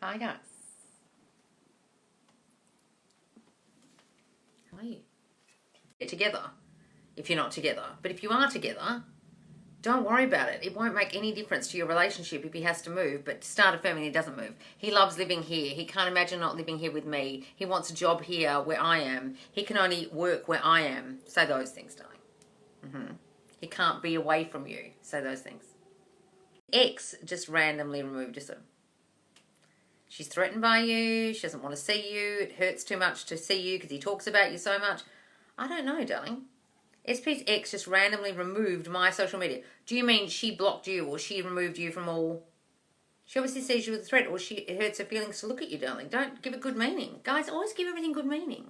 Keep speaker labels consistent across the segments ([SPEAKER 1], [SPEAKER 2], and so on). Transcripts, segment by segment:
[SPEAKER 1] Hi guys. How are you? Get together if you're not together. But if you are together, don't worry about it. It won't make any difference to your relationship if he has to move, but start affirming he doesn't move. He loves living here. He can't imagine not living here with me. He wants a job here where I am. He can only work where I am. Say those things, darling. He can't be away from you. Say those things. Ex just randomly removed herself. She's threatened by you. She doesn't want to see you. It hurts too much to see you because he talks about you so much. I don't know, darling. SP's ex just randomly removed my social media. Do you mean she blocked you or she removed you from all? She obviously sees you as a threat or it hurts her feelings to look at you, darling. Don't give it good meaning. Guys, always give everything good meaning.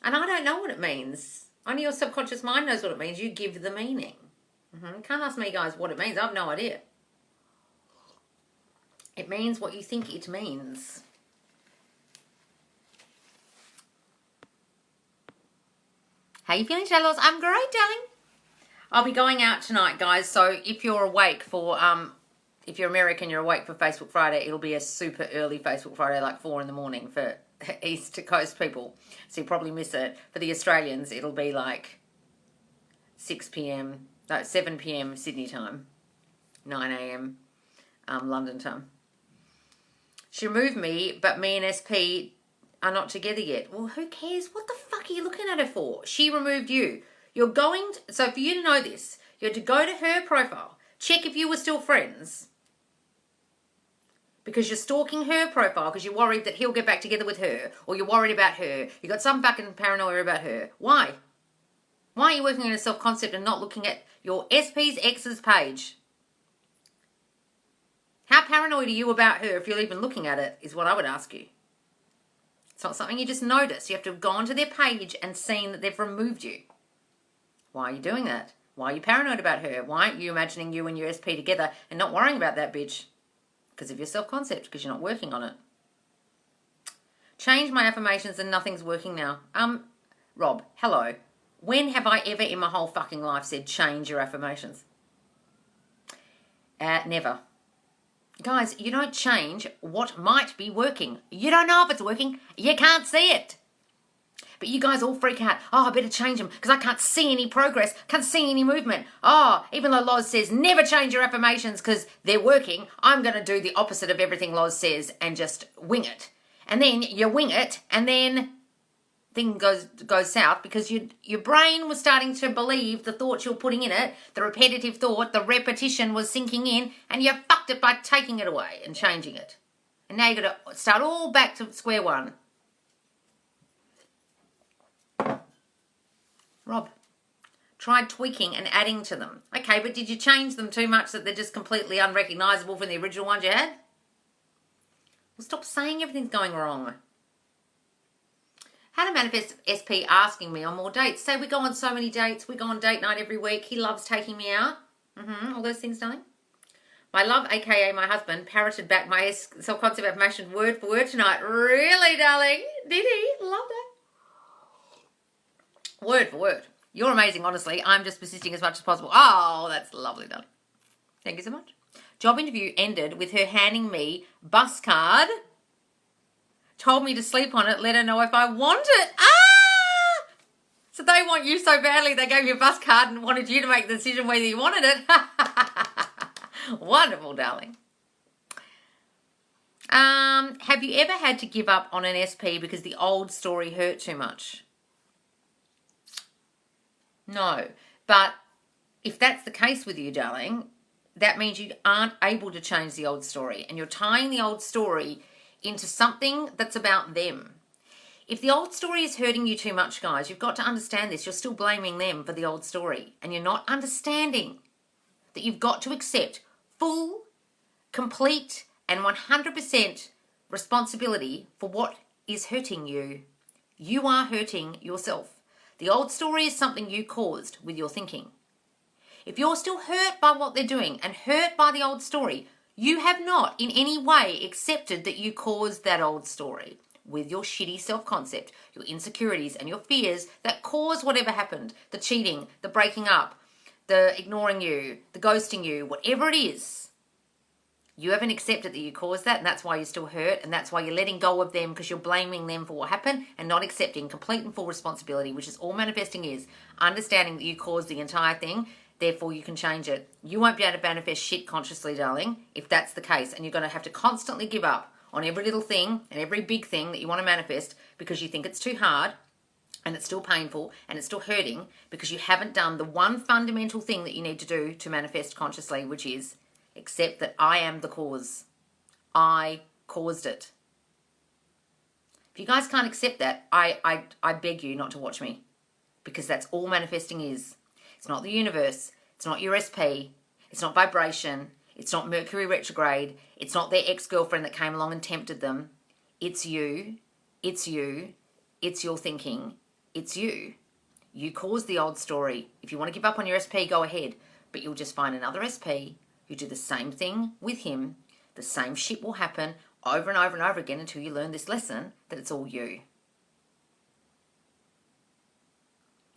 [SPEAKER 1] And I don't know what it means. Only your subconscious mind knows what it means. You give the meaning. Can't ask me, guys, what it means. I have no idea. It means what you think it means. How you feeling, Shadows? I'm great, darling. I'll be going out tonight, guys. So if you're awake for, if you're American, you're awake for Facebook Friday, it'll be a super early Facebook Friday, like 4 in the morning for East Coast people. So you probably miss it. For the Australians, it'll be like 6 p.m., no, 7 p.m. Sydney time, 9 a.m. London time. She removed me, but me and SP are not together yet. Well, who cares? What the fuck are you looking at her for? She removed you. You're going to, so for you to know this, you had to go to her profile, check if you were still friends, because you're stalking her profile because you're worried that he'll get back together with her, or you're worried about her. You got some fucking paranoia about her. Why? Why are you working on a self-concept and not looking at your SP's ex's page? How paranoid are you about her if you're even looking at it is what I would ask you. It's not something you just notice. You have to have gone to their page and seen that they've removed you. Why are you doing that? Why are you paranoid about her? Why aren't you imagining you and your SP together and not worrying about that bitch? Because of your self-concept, because you're not working on it. Change my affirmations and nothing's working now. Rob, hello. When have I ever in my whole fucking life said change your affirmations? Never. Guys, you don't change what might be working. You don't know if it's working. You can't see it. But you guys all freak out. Oh, I better change them because I can't see any progress. Can't see any movement. Oh, even though Loz says never change your affirmations because they're working, I'm going to do the opposite of everything Loz says and just wing it. And then you wing it and then thing goes south because your brain was starting to believe the thoughts you're putting in it, the repetitive thought, the repetition was sinking in, and you fucked it by taking it away and changing it. And now you've got to start all back to square one. Rob, tried tweaking and adding to them. Okay, but did you change them too much that they're just completely unrecognisable from the original ones you had? Well, stop saying everything's going wrong. How to manifest SP asking me on more dates. Say we go on so many dates. We go on date night every week. He loves taking me out. All those things, darling. My love, a.k.a. my husband, parroted back my self-concept affirmation word for word tonight. Really, darling? Did he? Love that. Word for word. You're amazing, honestly. I'm just persisting as much as possible. Oh, that's lovely, darling. Thank you so much. Job interview ended with her handing me bus card. Told me to sleep on it, let her know if I want it. Ah! So they want you so badly they gave you a bus card and wanted you to make the decision whether you wanted it. Wonderful, darling. Have you ever had to give up on an SP because the old story hurt too much? No. But if that's the case with you, darling, that means you aren't able to change the old story and you're tying the old story into something that's about them. If the old story is hurting you too much, guys, you've got to understand this. You're still blaming them for the old story. And you're not understanding that you've got to accept full, complete, and 100% responsibility for what is hurting you. You are hurting yourself. The old story is something you caused with your thinking. If you're still hurt by what they're doing and hurt by the old story, you have not in any way accepted that you caused that old story with your shitty self-concept, your insecurities and your fears that cause whatever happened, the cheating, the breaking up, the ignoring you, the ghosting you, whatever it is. You haven't accepted that you caused that, and that's why you're still hurt, and that's why you're letting go of them because you're blaming them for what happened and not accepting complete and full responsibility, which is all manifesting is. Understanding that you caused the entire thing, therefore you can change it. You won't be able to manifest shit consciously, darling, if that's the case, and you're going to have to constantly give up on every little thing and every big thing that you want to manifest because you think it's too hard and it's still painful and it's still hurting because you haven't done the one fundamental thing that you need to do to manifest consciously, which is accept that I am the cause. I caused it. If you guys can't accept that, I beg you not to watch me, because that's all manifesting is. It's not the universe. It's not your SP. It's not vibration. It's not Mercury retrograde. It's not their ex-girlfriend that came along and tempted them. It's you. It's you. It's your thinking. It's you. You caused the old story. If you want to give up on your SP, go ahead. But you'll just find another SP. You do the same thing with him. The same shit will happen over and over and over again until you learn this lesson that it's all you.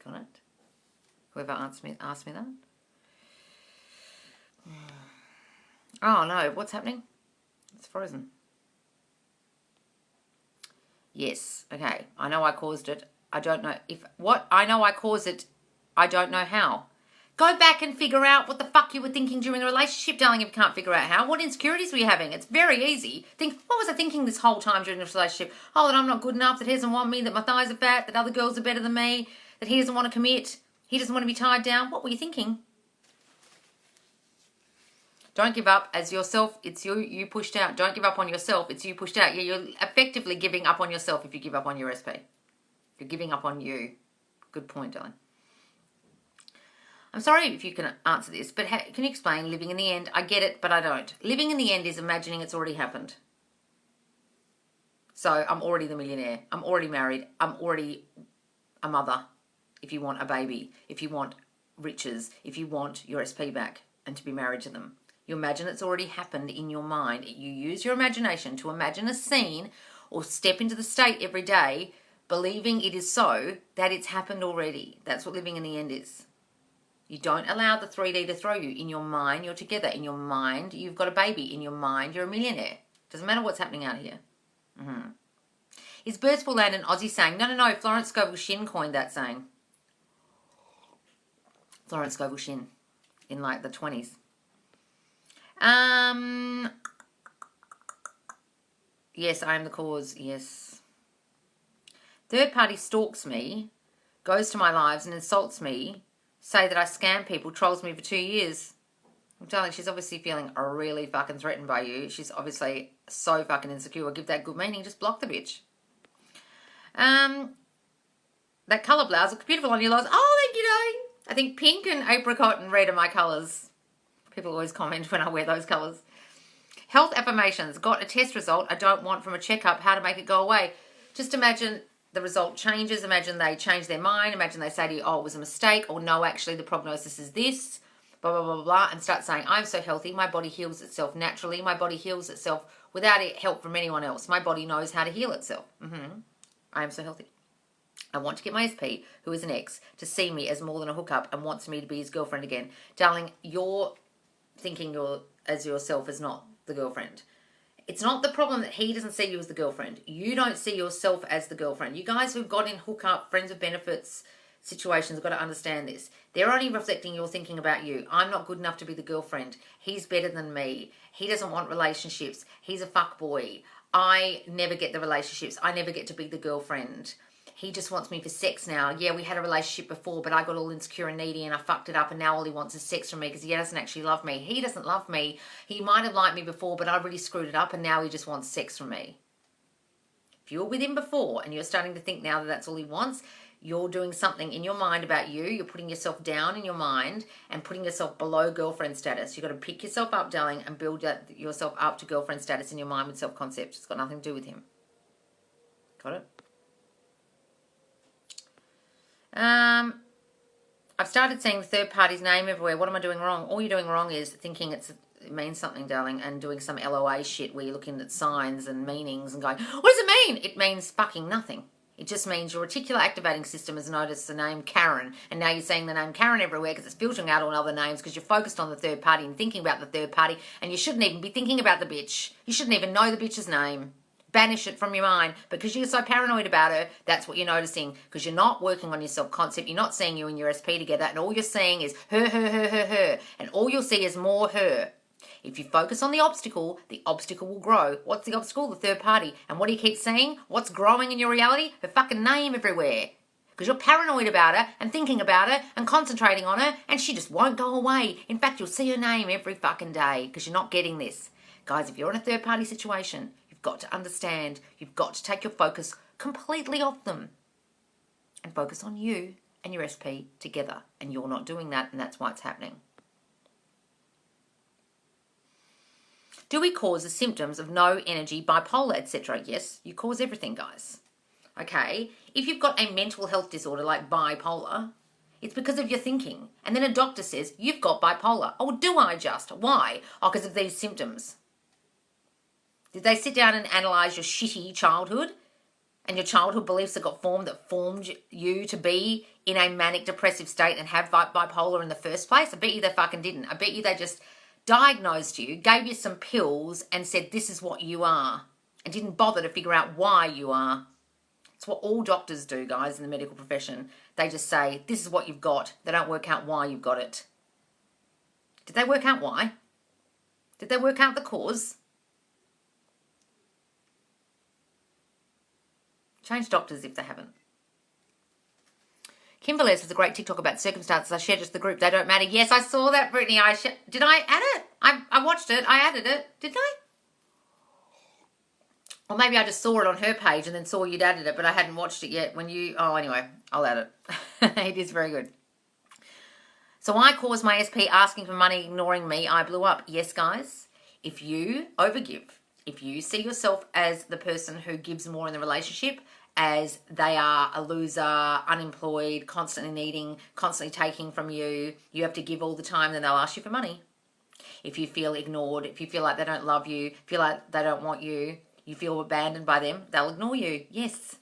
[SPEAKER 1] Got it? Whoever asked me that. Oh no, what's happening? It's frozen. Yes, okay. I know I caused it. I don't know if... What? I know I caused it. I don't know how. Go back and figure out what the fuck you were thinking during a relationship, darling, if you can't figure out how. What insecurities were you having? It's very easy. Think, what was I thinking this whole time during this relationship? Oh, that I'm not good enough, that he doesn't want me, that my thighs are fat, that other girls are better than me, that he doesn't want to commit, he doesn't want to be tied down. What were you thinking? Don't give up as yourself. It's you pushed out. Don't give up on yourself. It's you pushed out. Yeah, you're effectively giving up on yourself if you give up on your SP. You're giving up on you. Good point, darling. I'm sorry if you can answer this, but can you explain living in the end? I get it, but I don't. Living in the end is imagining it's already happened. So I'm already the millionaire. I'm already married. I'm already a mother. If you want a baby, if you want riches, if you want your SP back and to be married to them. You imagine it's already happened in your mind. You use your imagination to imagine a scene or step into the state every day, believing it is so, that it's happened already. That's what living in the end is. You don't allow the 3D to throw you. In your mind, you're together. In your mind, you've got a baby. In your mind, you're a millionaire. Doesn't matter what's happening out here. Mm-hmm. Is Birds for Land an Aussie saying? No. Florence Scovel Shinn coined that saying. Florence Scovel Shinn in like the 20s. Yes, I am the cause. Yes. Third party stalks me, goes to my lives and insults me, say that I scam people, trolls me for 2 years. I'm telling you, she's obviously feeling really fucking threatened by you. She's obviously so fucking insecure. Give that good meaning. Just block the bitch. That colour blouse looks beautiful on you, Loz. Oh, thank you, darling. I think pink and apricot and red are my colours. People always comment when I wear those colours. Health affirmations. Got a test result I don't want from a checkup. How to make it go away. Just imagine the result changes. Imagine they change their mind. Imagine they say to you, oh, it was a mistake. Or no, actually, the prognosis is this. Blah, blah, blah, blah. And start saying, I'm so healthy. My body heals itself naturally. My body heals itself without help from anyone else. My body knows how to heal itself. I am so healthy. I want to get my SP, who is an ex, to see me as more than a hookup and wants me to be his girlfriend again. Darling, you're thinking as yourself as not the girlfriend. It's not the problem that he doesn't see you as the girlfriend. You don't see yourself as the girlfriend. You guys who've got in hookup, friends with benefits situations have got to understand this. They're only reflecting your thinking about you. I'm not good enough to be the girlfriend. He's better than me. He doesn't want relationships. He's a fuckboy. I never get the relationships. I never get to be the girlfriend. He just wants me for sex now. Yeah, we had a relationship before, but I got all insecure and needy and I fucked it up and now all he wants is sex from me because he doesn't actually love me. He doesn't love me. He might have liked me before, but I really screwed it up and now he just wants sex from me. If you were with him before and you're starting to think now that that's all he wants, you're doing something in your mind about you. You're putting yourself down in your mind and putting yourself below girlfriend status. You've got to pick yourself up, darling, and build yourself up to girlfriend status in your mind with self-concept. It's got nothing to do with him. Got it? I've started seeing the third party's name everywhere. What am I doing wrong? All you're doing wrong is thinking it means something, darling, and doing some LOA shit where you're looking at signs and meanings and going, what does it mean? It means fucking nothing. It just means your reticular activating system has noticed the name Karen, and now you're saying the name Karen everywhere because it's filtering out all other names because you're focused on the third party and thinking about the third party, and you shouldn't even be thinking about the bitch. You shouldn't even know the bitch's name. Banish it from your mind. Because you're so paranoid about her, that's what you're noticing. Because you're not working on your self-concept. You're not seeing you and your SP together, and all you're seeing is her, her, her, her, her. And all you'll see is more her. If you focus on the obstacle will grow. What's the obstacle? The third party. And what do you keep seeing? What's growing in your reality? Her fucking name everywhere. Because you're paranoid about her and thinking about her and concentrating on her, and she just won't go away. In fact, you'll see her name every fucking day because you're not getting this. Guys, if you're in a third party situation, you've got to understand, you've got to take your focus completely off them and focus on you and your SP together. And you're not doing that, and that's why it's happening. Do we cause the symptoms of no energy, bipolar, etc.? Yes, you cause everything, guys. Okay? If you've got a mental health disorder like bipolar, it's because of your thinking. And then a doctor says, you've got bipolar. Oh, do I just? Why? Oh, because of these symptoms. Did they sit down and analyse your shitty childhood and your childhood beliefs that got formed, that formed you to be in a manic depressive state and have bipolar in the first place? I bet you they fucking didn't. I bet you they just diagnosed you, gave you some pills and said this is what you are, and didn't bother to figure out why you are. It's what all doctors do, guys, in the medical profession. They just say this is what you've got. They don't work out why you've got it. Did they work out why? Did they work out the cause? Change doctors if they haven't. Kimberly has a great TikTok about circumstances. I shared just the group. They don't matter. Yes, I saw that, Brittany. Did I add it? I watched it. I added it. Didn't I? Or maybe I just saw it on her page and then saw you'd added it, but I hadn't watched it yet. Oh, anyway, I'll add it. It is very good. So I caused my SP asking for money, ignoring me. I blew up. Yes, guys. If you overgive, if you see yourself as the person who gives more in the relationship, as they are a loser, unemployed, constantly needing, constantly taking from you, you have to give all the time, then they'll ask you for money. If you feel ignored, if you feel like they don't love you, feel like they don't want you, you feel abandoned by them, they'll ignore you. Yes.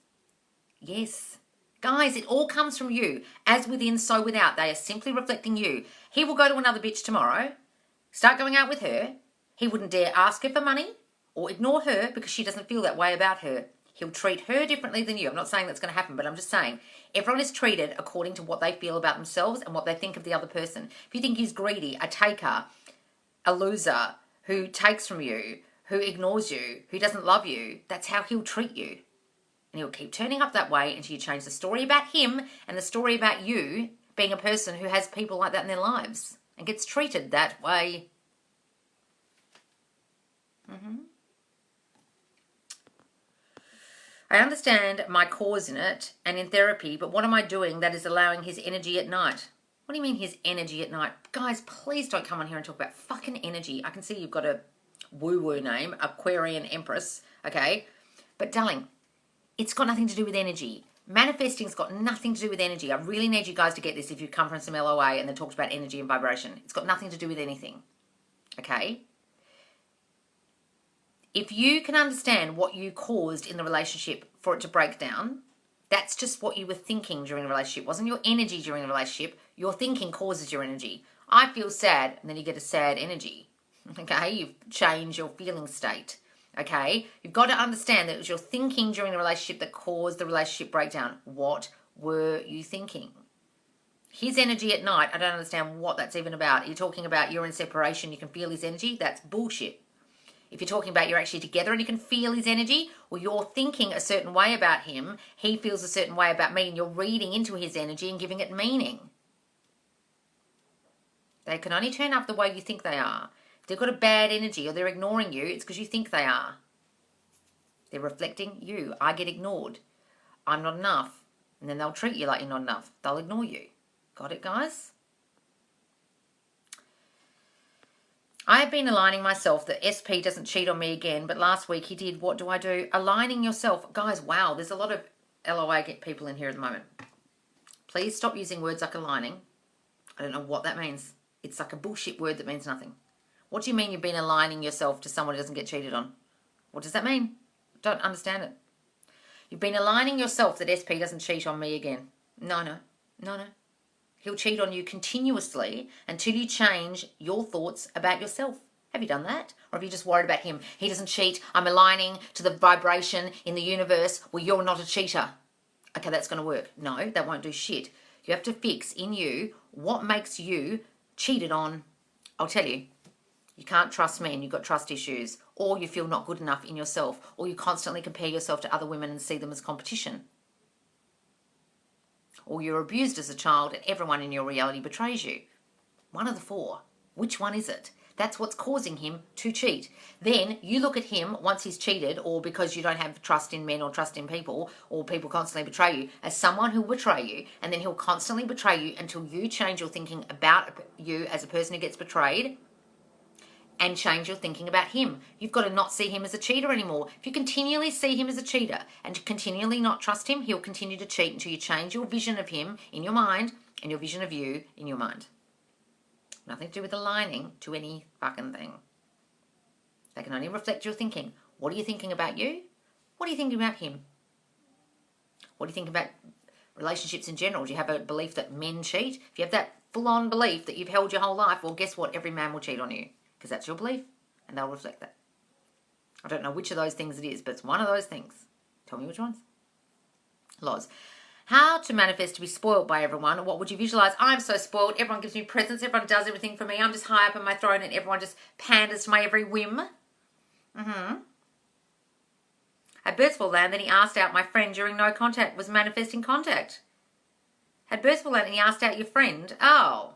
[SPEAKER 1] Yes. Guys, it all comes from you. As within, so without. They are simply reflecting you. He will go to another bitch tomorrow, start going out with her. He wouldn't dare ask her for money or ignore her because she doesn't feel that way about her. He'll treat her differently than you. I'm not saying that's going to happen, but I'm just saying everyone is treated according to what they feel about themselves and what they think of the other person. If you think he's greedy, a taker, a loser who takes from you, who ignores you, who doesn't love you, that's how he'll treat you. And he'll keep turning up that way until you change the story about him and the story about you being a person who has people like that in their lives and gets treated that way. I understand my cause in it and in therapy, but what am I doing that is allowing his energy at night? What do you mean his energy at night? Guys, please don't come on here and talk about fucking energy. I can see you've got a woo-woo name, Aquarian Empress, okay? But darling, it's got nothing to do with energy. Manifesting's got nothing to do with energy. I really need you guys to get this if you come from some LOA and they talked about energy and vibration. It's got nothing to do with anything, okay? If you can understand what you caused in the relationship for it to break down, that's just what you were thinking during the relationship. It wasn't your energy during the relationship. Your thinking causes your energy. I feel sad, and then you get a sad energy. Okay? You've changed your feeling state. Okay? You've got to understand that it was your thinking during the relationship that caused the relationship breakdown. What were you thinking? His energy at night, I don't understand what that's even about. You're talking about you're in separation, you can feel his energy? That's bullshit. If you're talking about you're actually together and you can feel his energy, or you're thinking a certain way about him, he feels a certain way about me, and you're reading into his energy and giving it meaning. They can only turn up the way you think they are. If they've got a bad energy or they're ignoring you, it's because you think they are. They're reflecting you. I get ignored. I'm not enough. And then they'll treat you like you're not enough. They'll ignore you. Got it, guys? I have been aligning myself that SP doesn't cheat on me again, but last week he did. What do I do? Aligning yourself. Guys, wow, there's a lot of LOA people in here at the moment. Please stop using words like aligning. I don't know what that means. It's like a bullshit word that means nothing. What do you mean you've been aligning yourself to someone who doesn't get cheated on? What does that mean? Don't understand it. You've been aligning yourself that SP doesn't cheat on me again. No. He'll cheat on you continuously until you change your thoughts about yourself. Have you done that? Or have you just worried about him? He doesn't cheat. I'm aligning to the vibration in the universe where you're not a cheater. Okay, that's going to work. No, that won't do shit. You have to fix in you what makes you cheated on. I'll tell you. You can't trust men, you've got trust issues, or you feel not good enough in yourself, or you constantly compare yourself to other women and see them as competition. Or you're abused as a child and everyone in your reality betrays you. One of the four. Which one is it? That's what's causing him to cheat. Then you look at him once he's cheated, or because you don't have trust in men or trust in people, or people constantly betray you, as someone who will betray you, and then he'll constantly betray you until you change your thinking about you as a person who gets betrayed, and change your thinking about him. You've got to not see him as a cheater anymore. If you continually see him as a cheater and continually not trust him, he'll continue to cheat until you change your vision of him in your mind and your vision of you in your mind. Nothing to do with aligning to any fucking thing. They can only reflect your thinking. What are you thinking about you? What are you thinking about him? What do you think about relationships in general? Do you have a belief that men cheat? If you have that full-on belief that you've held your whole life, well, guess what? Every man will cheat on you. Because that's your belief, and they'll reflect that. I don't know which of those things it is, but it's one of those things. Tell me which ones. Loz. How to manifest to be spoiled by everyone. What would you visualize? I'm so spoiled. Everyone gives me presents. Everyone does everything for me. I'm just high up on my throne, and everyone just panders to my every whim. Had birthful land, then he asked out my friend during no contact. Was manifesting contact. Had birthful land, and he asked out your friend. Oh,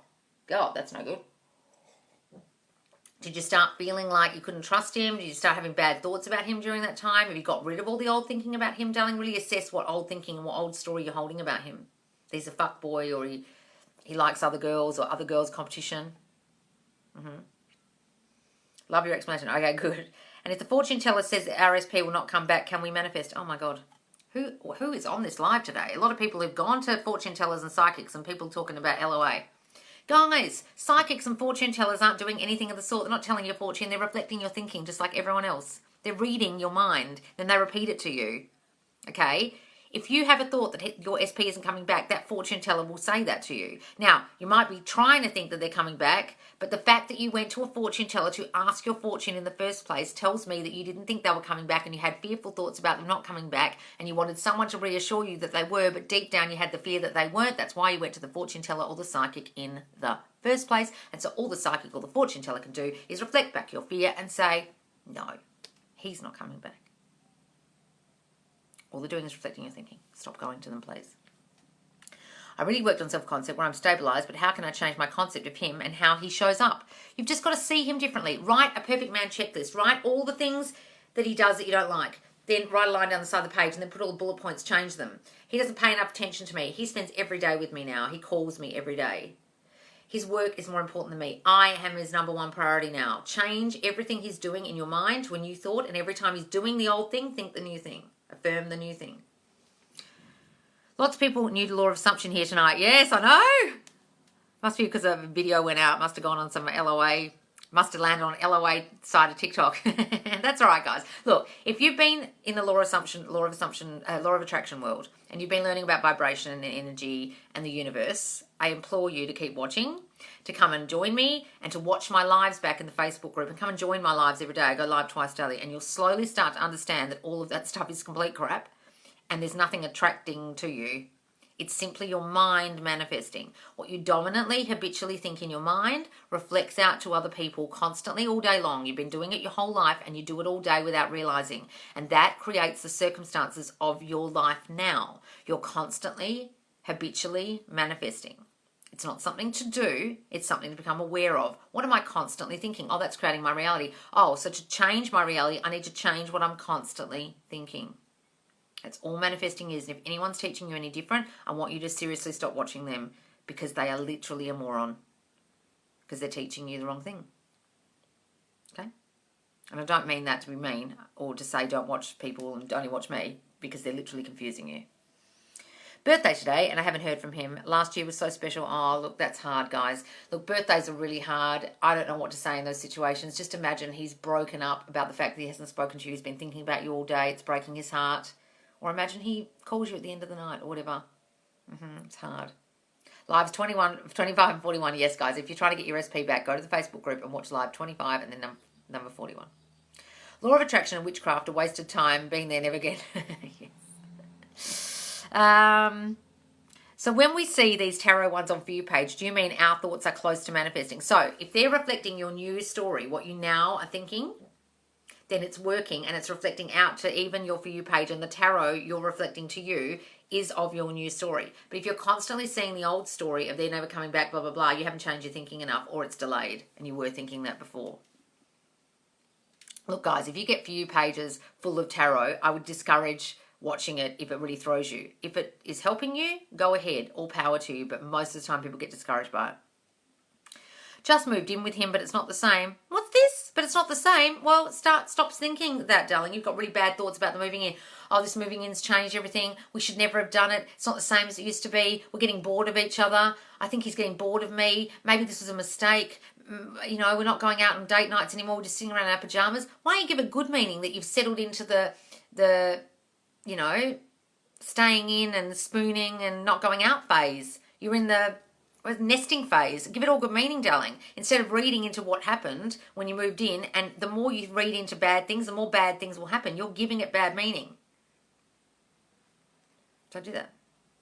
[SPEAKER 1] God, that's no good. Did you start feeling like you couldn't trust him? Did you start having bad thoughts about him during that time? Have you got rid of all the old thinking about him, darling? Really assess what old thinking and what old story you're holding about him. He's a fuckboy, or he likes other girls, or other girls' competition. Love your explanation. Okay, good. And if the fortune teller says that RSP will not come back, can we manifest? Oh my God. Who is on this live today? A lot of people have gone to fortune tellers and psychics, and people talking about LOA. Guys, psychics and fortune tellers aren't doing anything of the sort. They're not telling your fortune. They're reflecting your thinking just like everyone else. They're reading your mind. Then they repeat it to you. Okay? If you have a thought that your SP isn't coming back, that fortune teller will say that to you. Now, you might be trying to think that they're coming back, but the fact that you went to a fortune teller to ask your fortune in the first place tells me that you didn't think they were coming back, and you had fearful thoughts about them not coming back, and you wanted someone to reassure you that they were, but deep down you had the fear that they weren't. That's why you went to the fortune teller or the psychic in the first place. And so all the psychic or the fortune teller can do is reflect back your fear and say, no, he's not coming back. All they're doing is reflecting your thinking. Stop going to them, please. I really worked on self-concept where I'm stabilised, but how can I change my concept of him and how he shows up? You've just got to see him differently. Write a perfect man checklist. Write all the things that he does that you don't like. Then write a line down the side of the page and then put all the bullet points, change them. He doesn't pay enough attention to me. He spends every day with me now. He calls me every day. His work is more important than me. I am his number one priority now. Change everything he's doing in your mind to a new thought, and every time he's doing the old thing, think the new thing. Affirm the new thing. Lots of people new to law of assumption here tonight. Yes, I know. Must be because a video went out. Must have gone on some LOA. Must have landed on LOA side of TikTok. That's all right, guys. Look, if you've been in the law of attraction world, and you've been learning about vibration and energy and the universe, I implore you to keep watching, to come and join me, and to watch my lives back in the Facebook group, and come and join my lives every day. I go live twice daily, and you'll slowly start to understand that all of that stuff is complete crap, and there's nothing attracting to you. It's simply your mind manifesting. What you dominantly, habitually think in your mind reflects out to other people constantly all day long. You've been doing it your whole life, and you do it all day without realizing. And that creates the circumstances of your life now. You're constantly, habitually manifesting. It's not something to do. It's something to become aware of. What am I constantly thinking? Oh, that's creating my reality. Oh, so to change my reality, I need to change what I'm constantly thinking. That's all manifesting is. And if anyone's teaching you any different, I want you to seriously stop watching them, because they are literally a moron, because they're teaching you the wrong thing. Okay? And I don't mean that to be mean or to say don't watch people and only watch me, because they're literally confusing you. Birthday today, and I haven't heard from him. Last year was so special. Oh, look, that's hard, guys. Look, birthdays are really hard. I don't know what to say in those situations. Just imagine he's broken up about the fact that he hasn't spoken to you. He's been thinking about you all day. It's breaking his heart. Or imagine he calls you at the end of the night or whatever. It's hard. Lives 21, 25 and 41. Yes, guys, if you're trying to get your SP back, go to the Facebook group and watch live 25 and then number 41. Law of attraction and witchcraft, a wasted time, being there, never again. Yes. So when we see these tarot ones on For You page, do you mean our thoughts are close to manifesting? So if they're reflecting your new story, what you now are thinking, then it's working and it's reflecting out to even your For You page, and the tarot you're reflecting to you is of your new story. But if you're constantly seeing the old story of they're never coming back, blah, blah, blah, you haven't changed your thinking enough, or it's delayed and you were thinking that before. Look, guys, if you get For You pages full of tarot, I would discourage watching it if it really throws you. If it is helping you, go ahead, all power to you, but most of the time people get discouraged by it. Just moved in with him, but it's not the same. What's this? But it's not the same. Well, stop thinking that, darling. You've got really bad thoughts about the moving in. Oh, this moving in's changed everything. We should never have done it. It's not the same as it used to be. We're getting bored of each other. I think he's getting bored of me. Maybe this was a mistake. You know, we're not going out on date nights anymore. We're just sitting around in our pajamas. Why don't you give a good meaning that you've settled into the you know, staying in and spooning and not going out phase. You're in the nesting phase. Give it all good meaning, darling. Instead of reading into what happened when you moved in, and the more you read into bad things, the more bad things will happen. You're giving it bad meaning. Don't do that.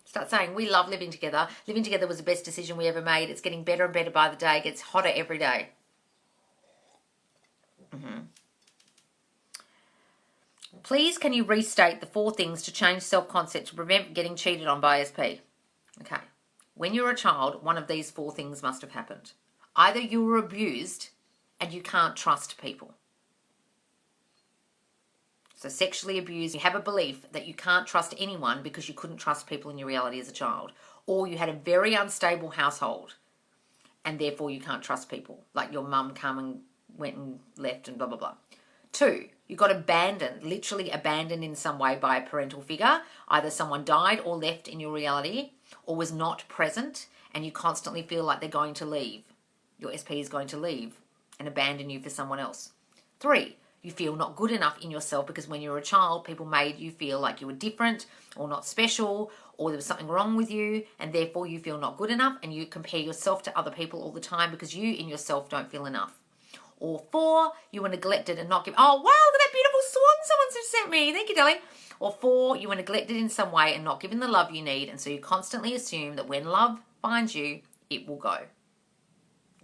[SPEAKER 1] Start saying, we love living together. Living together was the best decision we ever made. It's getting better and better by the day. It gets hotter every day. Please, can you restate the 4 things to change self-concept to prevent getting cheated on by SP? Okay. When you're a child, one of these 4 things must have happened. Either you were abused and you can't trust people. So sexually abused, you have a belief that you can't trust anyone because you couldn't trust people in your reality as a child. Or you had a very unstable household and therefore you can't trust people. Like your mum went and left and blah, blah, blah. 2, you got abandoned, literally abandoned in some way by a parental figure. Either someone died or left in your reality, or was not present, and you constantly feel like they're going to leave. Your SP is going to leave and abandon you for someone else. 3, you feel not good enough in yourself because when you were a child, people made you feel like you were different or not special, or there was something wrong with you, and therefore you feel not good enough, and you compare yourself to other people all the time because you in yourself don't feel enough. Or 4, you were neglected and not given. Oh, wow, look at that beautiful swan someone's just sent me. Thank you, darling. Or 4, you were neglected in some way and not given the love you need. And so you constantly assume that when love finds you, it will go.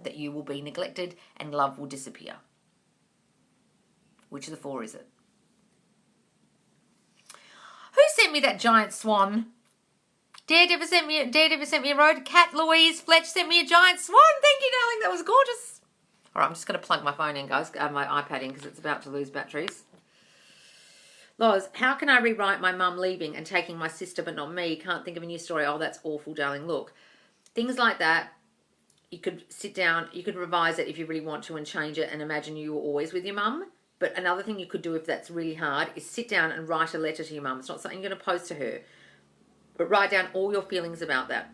[SPEAKER 1] That you will be neglected and love will disappear. Which of the 4 is it? Who sent me that giant swan? Daredevil sent me a road. Cat Louise Fletch sent me a giant swan. Thank you, darling. That was gorgeous. All right, I'm just going to plug my phone in, guys, my iPad in because it's about to lose batteries. Loz, how can I rewrite my mum leaving and taking my sister but not me? Can't think of a new story. Oh, that's awful, darling. Look, things like that, you could sit down, you could revise it if you really want to and change it and imagine you were always with your mum. But another thing you could do if that's really hard is sit down and write a letter to your mum. It's not something you're going to post to her, but write down all your feelings about that.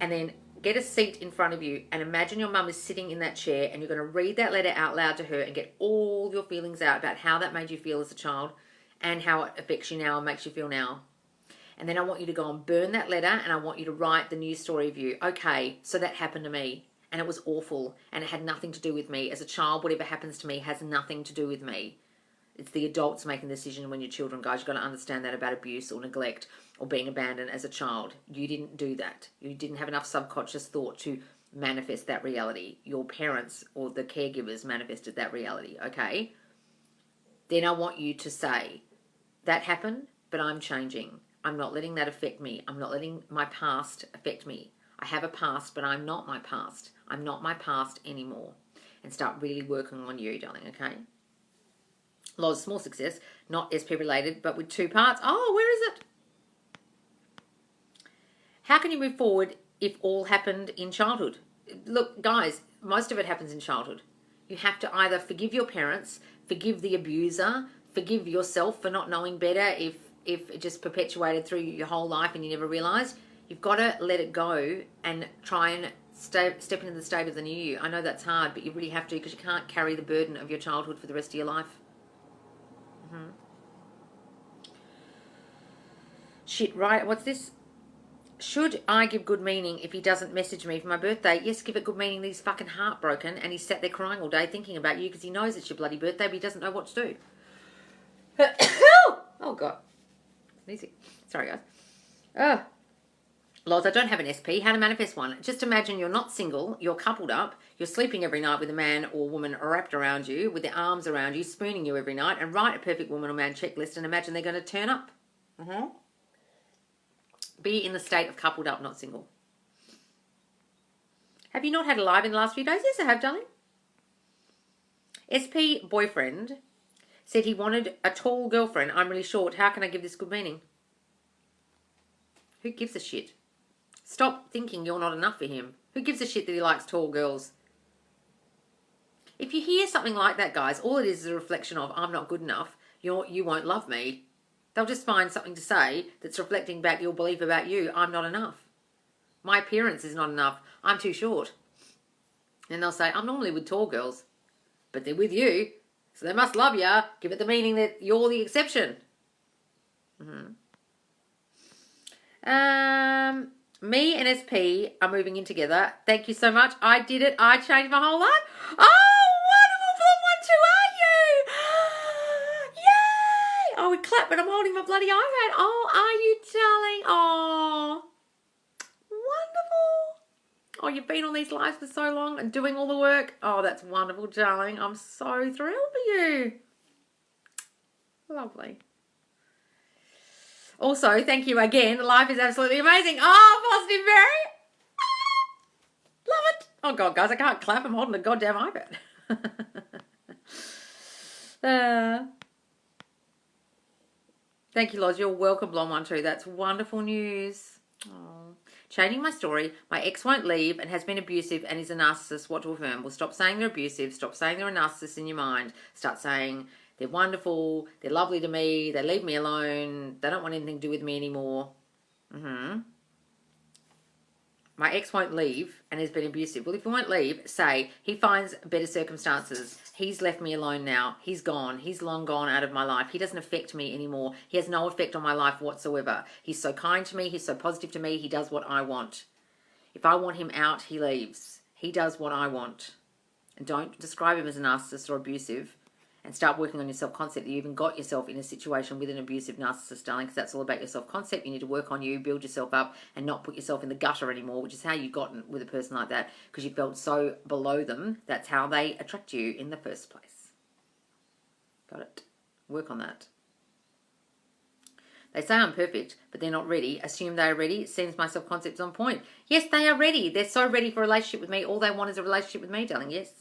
[SPEAKER 1] And then get a seat in front of you and imagine your mum is sitting in that chair and you're going to read that letter out loud to her and get all your feelings out about how that made you feel as a child and how it affects you now and makes you feel now. And then I want you to go and burn that letter and I want you to write the new story of you. Okay, so that happened to me and it was awful and it had nothing to do with me. As a child, whatever happens to me has nothing to do with me. It's the adults making the decision when you're children, guys. You've got to understand that about abuse or neglect or being abandoned as a child. You didn't do that. You didn't have enough subconscious thought to manifest that reality. Your parents or the caregivers manifested that reality, okay? Then I want you to say, that happened, but I'm changing. I'm not letting that affect me. I'm not letting my past affect me. I have a past, but I'm not my past. I'm not my past anymore. And start really working on you, darling, okay? Loz, small success, not SP related, but with 2 parts. Oh, where is it? How can you move forward if all happened in childhood? Look, guys, most of it happens in childhood. You have to either forgive your parents, forgive the abuser, forgive yourself for not knowing better if it just perpetuated through your whole life and you never realised. You've got to let it go and try and step into the state of the new you. I know that's hard, but you really have to because you can't carry the burden of your childhood for the rest of your life. Shit, right? What's this? Should I give good meaning if he doesn't message me for my birthday? Yes, give it good meaning that he's fucking heartbroken and he's sat there crying all day thinking about you because he knows it's your bloody birthday, but he doesn't know what to do. Oh, God. Easy. Sorry, guys. Oh. Loz, I don't have an SP. How to manifest one? Just imagine you're not single, you're coupled up, you're sleeping every night with a man or woman wrapped around you, with their arms around you, spooning you every night, and write a perfect woman or man checklist and imagine they're going to turn up. Be in the state of coupled up, not single. Have you not had a live in the last few days? Yes, I have, darling. SP boyfriend said he wanted a tall girlfriend. I'm really short. How can I give this good meaning? Who gives a shit? Stop thinking you're not enough for him. Who gives a shit that he likes tall girls? If you hear something like that, guys, all it is a reflection of, I'm not good enough. You won't love me. They'll just find something to say that's reflecting back your belief about you. I'm not enough. My appearance is not enough. I'm too short. And they'll say, I'm normally with tall girls. But they're with you. So they must love you. Give it the meaning that you're the exception. Me and SP are moving in together. Thank you so much. I did it. I changed my whole life. Oh, wonderful. One, two, are you? Yay! Oh, we clap, but I'm holding my bloody iPad. Oh, are you, darling? Oh, wonderful. Oh, you've been on these lives for so long and doing all the work. Oh, that's wonderful, darling. I'm so thrilled for you. Lovely. Also, thank you again. Life is absolutely amazing. Oh, positive Mary. Love it. Oh, God, guys, I can't clap. I'm holding a goddamn iPad. Thank you, Loz. You're welcome, Blonde One too. That's wonderful news. Oh. Changing my story. My ex won't leave and has been abusive and is a narcissist. What to affirm? Well, stop saying they're abusive. Stop saying they're a narcissist in your mind. Start saying they're wonderful. They're lovely to me. They leave me alone. They don't want anything to do with me anymore. My ex won't leave and has been abusive. Well, if he won't leave, say he finds better circumstances. He's left me alone now. He's gone. He's long gone out of my life. He doesn't affect me anymore. He has no effect on my life whatsoever. He's so kind to me. He's so positive to me. He does what I want. If I want him out, he leaves. He does what I want. And don't describe him as a narcissist or abusive. And start working on your self-concept. You even got yourself in a situation with an abusive narcissist, darling, because that's all about your self-concept. You need to work on you, build yourself up, and not put yourself in the gutter anymore, which is how you got with a person like that, because you felt so below them. That's how they attract you in the first place. Got it? Work on that. They say I'm perfect, but they're not ready. Assume they are ready. It seems my self-concept's on point. Yes, they are ready. They're so ready for a relationship with me. All they want is a relationship with me, darling. Yes.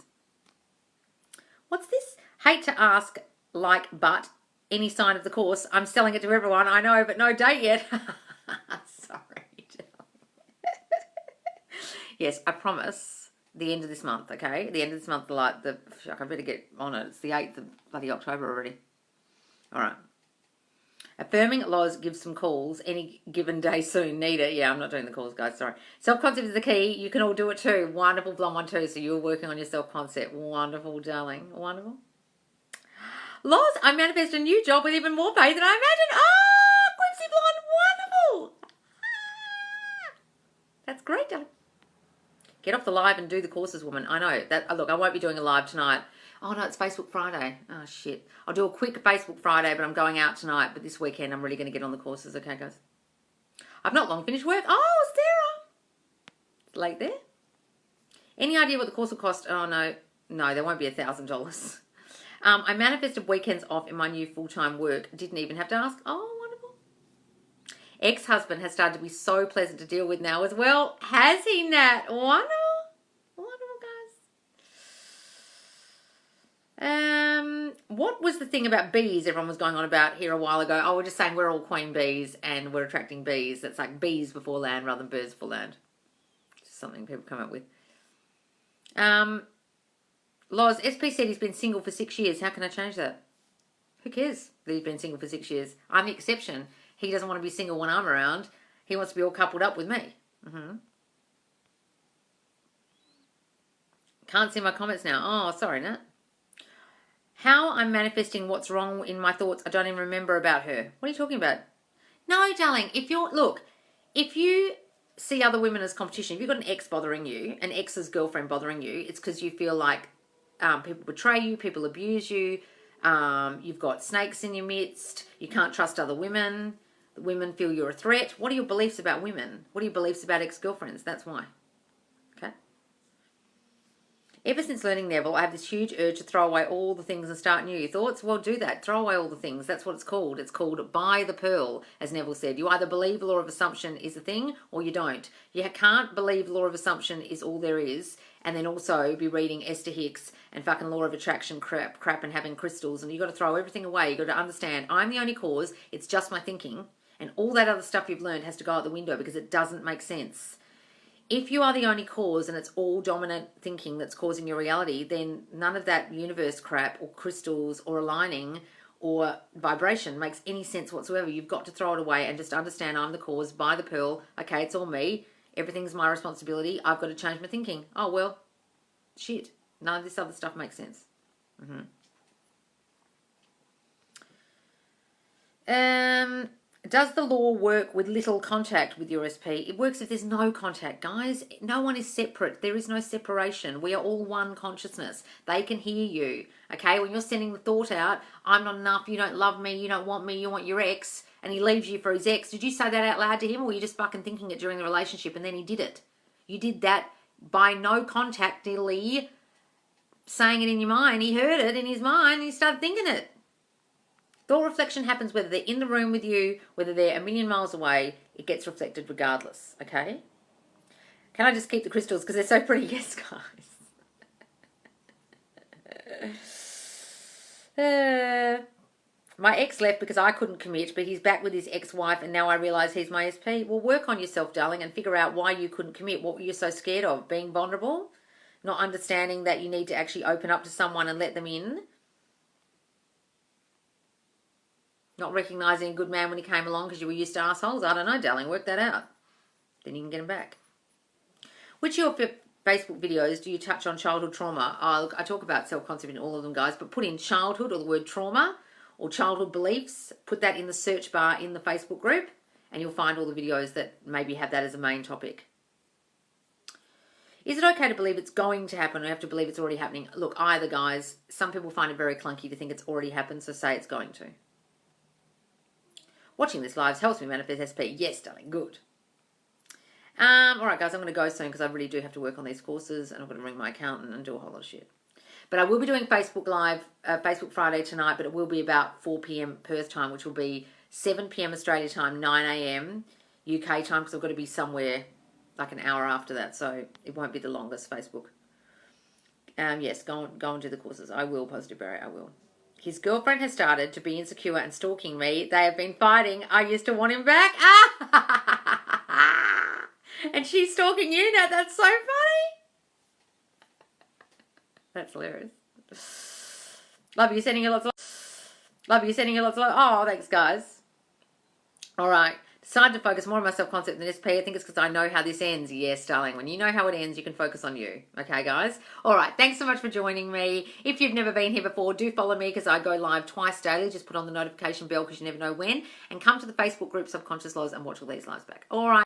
[SPEAKER 1] What's this? Hate to ask, but any sign of the course. I'm selling it to everyone. I know, but no date yet. Sorry. Yes, I promise. The end of this month, okay? The end of this month, I better get on it. It's the 8th of bloody October already. All right. Affirming Loz gives some calls any given day soon. Need it. Yeah, I'm not doing the calls, guys. Sorry. Self-concept is the key. You can all do it too. Wonderful, Blonde One too. So you're working on your self-concept. Wonderful, darling. Wonderful. Loz, I manifest a new job with even more pay than I imagined. Oh, Quincy Blonde, wonderful. That's great, darling. Get off the live and do the courses, woman. I know. Look, I won't be doing a live tonight. Oh, no, it's Facebook Friday. Oh, shit. I'll do a quick Facebook Friday, but I'm going out tonight. But this weekend, I'm really going to get on the courses. Okay, guys? I've not long finished work. Oh, Sarah. Late there. Any idea what the course will cost? Oh, no. No, there won't be $1,000. I manifested weekends off in my new full-time work. Didn't even have to ask. Oh, wonderful. Ex-husband has started to be so pleasant to deal with now as well. Has he, Nat? Wonderful. Wonderful, guys. What was the thing about bees everyone was going on about here a while ago? Oh, we're just saying we're all queen bees and we're attracting bees. That's like bees before land rather than birds before land. Just something people come up with. Loz, SP said he's been single for 6 years. How can I change that? Who cares that he's been single for 6 years? I'm the exception. He doesn't want to be single when I'm around. He wants to be all coupled up with me. Can't see my comments now. Oh, sorry, Nat. How I'm manifesting what's wrong in my thoughts I don't even remember about her. What are you talking about? No, darling. If you see other women as competition, if you've got an ex bothering you, an ex's girlfriend bothering you, it's because you feel like people betray you, people abuse you, you've got snakes in your midst, you can't trust other women, women feel you're a threat. What are your beliefs about women? What are your beliefs about ex-girlfriends? That's why. Okay? Ever since learning Neville, I have this huge urge to throw away all the things and start new. Thoughts? Well, do that. Throw away all the things. That's what it's called. It's called buy the pearl, as Neville said. You either believe law of assumption is a thing or you don't. You can't believe law of assumption is all there is and then also be reading Esther Hicks and fucking law of attraction crap and having crystals, and you've got to throw everything away. You've got to understand I'm the only cause. It's just my thinking, and all that other stuff you've learned has to go out the window because it doesn't make sense. If you are the only cause and it's all dominant thinking that's causing your reality, then none of that universe crap or crystals or aligning or vibration makes any sense whatsoever. You've got to throw it away and just understand I'm the cause, buy the pearl. Okay, it's all me. Everything's my responsibility. I've got to change my thinking. Oh, well, shit. None of this other stuff makes sense. Does the law work with little contact with your SP? It works if there's no contact, guys. No one is separate. There is no separation. We are all one consciousness. They can hear you, okay? When you're sending the thought out, I'm not enough, you don't love me, you don't want me, you want your ex, and he leaves you for his ex. Did you say that out loud to him, or were you just fucking thinking it during the relationship and then he did it? You did that by no contactly saying it in your mind. He heard it in his mind and he started thinking it. Thought reflection happens whether they're in the room with you, whether they're a million miles away. It gets reflected regardless, okay? Can I just keep the crystals because they're so pretty? Yes, guys. My ex left because I couldn't commit, but he's back with his ex-wife and now I realise he's my SP. Well, work on yourself, darling, and figure out why you couldn't commit. What were you so scared of? Being vulnerable? Not understanding that you need to actually open up to someone and let them in? Not recognising a good man when he came along because you were used to assholes? I don't know, darling. Work that out. Then you can get him back. Which of your Facebook videos do you touch on childhood trauma? Look, I talk about self-concept in all of them, guys, but put in childhood or the word trauma or childhood beliefs. Put that in the search bar in the Facebook group and you'll find all the videos that maybe have that as a main topic. Is it okay to believe it's going to happen or you have to believe it's already happening? Look, either, guys. Some people find it very clunky to think it's already happened, so say it's going to. Watching this live helps me manifest SP. Yes, darling. Good. All right, guys, I'm going to go soon because I really do have to work on these courses and I'm going to ring my accountant and do a whole lot of shit. But I will be doing Facebook Live, Facebook Friday tonight, but it will be about 4 p.m. Perth time, which will be 7 p.m. Australia time, 9 a.m. UK time, because I've got to be somewhere like an hour after that, so it won't be the longest Facebook. Yes, go and do the courses. I will, Positive Barry, I will. His girlfriend has started to be insecure and stalking me. They have been fighting. I used to want him back. And she's stalking you now. That's so funny. That's hilarious. Love you. Sending you lots of love. You. Sending you lots of love. Oh, thanks, guys. All right. Decided to focus more on my self-concept than SP. I think it's because I know how this ends. Yes, darling. When you know how it ends, you can focus on you. Okay, guys? All right. Thanks so much for joining me. If you've never been here before, do follow me because I go live twice daily. Just put on the notification bell because you never know when. And come to the Facebook group Subconscious Laws and watch all these lives back. All right.